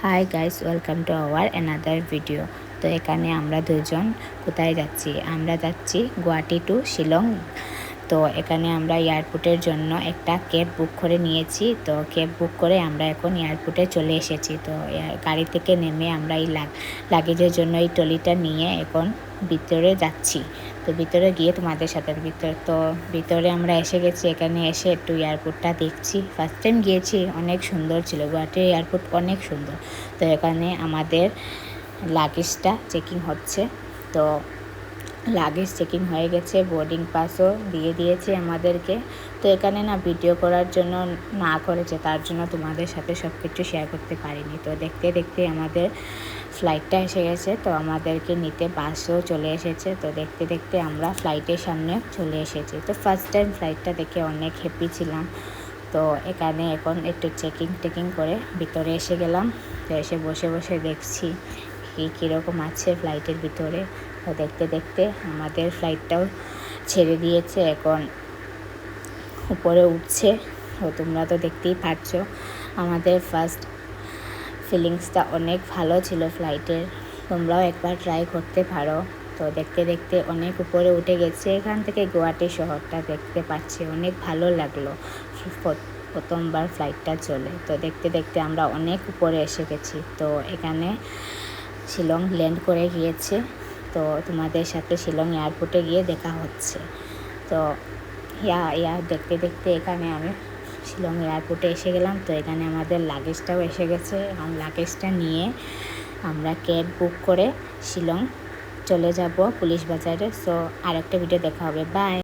Hi guys, welcome to our another video. তো এখানে আমরা দুজন কোথায় যাচ্ছি? আমরা যাচ্ছি গুয়াহাটি টু শিলং। তো এখানে আমরা এয়ারপোর্টের জন্য একটা ক্যাব বুক করে নিয়েছি। তো ক্যাব বুক করে আমরা এখন এয়ারপোর্টে চলে এসেছি। তো গাড়ি থেকে নেমে আমরা এই লাগেজের জন্য এই ট্রলিটা নিয়ে এখন ভিতরে যাচ্ছি। তো ভিতরে গিয়ে তোমাদের সাথে ভিতরে আমরা এসে গেছি। এখানে এসে একটু এয়ারপোর্টটা দেখছি। ফার্স্ট টাইম গিয়েছি, অনেক সুন্দর ছিল। গুয়াহাটির এয়ারপোর্ট অনেক সুন্দর। তো এখানে আমাদের লাগেজটা চেকিং হচ্ছে। তো লাগেজ চেকিং হয়ে গেছে, বোর্ডিং পাসও দিয়ে দিয়েছে আমাদেরকে। তো এখানে না ভিডিও করার জন্য না করেছে, তার জন্য তোমাদের সাথে সব কিছু শেয়ার করতে পারিনি। তো দেখতে দেখতে আমাদের ফ্লাইটটা এসে গেছে। তো আমাদেরকে নিতে বাসও চলে এসেছে। তো দেখতে দেখতে আমরা ফ্লাইটের সামনে চলে এসেছি। তো ফার্স্ট টাইম ফ্লাইটটা দেখে অনেক হ্যাপি ছিলাম। তো এখানে এখন একটু চেকিং করে ভিতরে এসে গেলাম। তো এসে বসে বসে দেখছি কীরকম আছে ফ্লাইটের ভিতরে। তো দেখতে দেখতে আমাদের ফ্লাইটটাও ছেড়ে দিয়েছে, এখন উপরে উঠছে। তো তোমরা তো দেখতেই পাচ্ছ। আমাদের ফার্স্ট ফিলিংসটা অনেক ভালো ছিল ফ্লাইটের। তোমরাও একবার ট্রাই করতে পারো। তো দেখতে দেখতে অনেক উপরে উঠে গেছে। এখান থেকে গুয়াহাটি শহরটা দেখতে পাচ্ছি, অনেক ভালো লাগলো প্রথমবার ফ্লাইটটা চলে। তো দেখতে দেখতে আমরা অনেক উপরে এসে গেছি। তো এখানে শিলং ল্যান্ড করে গিয়েছে। তো তোমাদের সাথে শিলং এয়ারপোর্টে গিয়ে দেখা হচ্ছে। তো দেখতে দেখতে এখানে আমি শিলং এয়ারপোর্টে এসে গেলাম। তো এখানে আমাদের লাগেজটাও এসে গেছে। এবং লাগেজটা নিয়ে আমরা ক্যাব বুক করে শিলং চলে যাব পুলিশ বাজারে। সো আরেকটা ভিডিও দেখা হবে। বাই।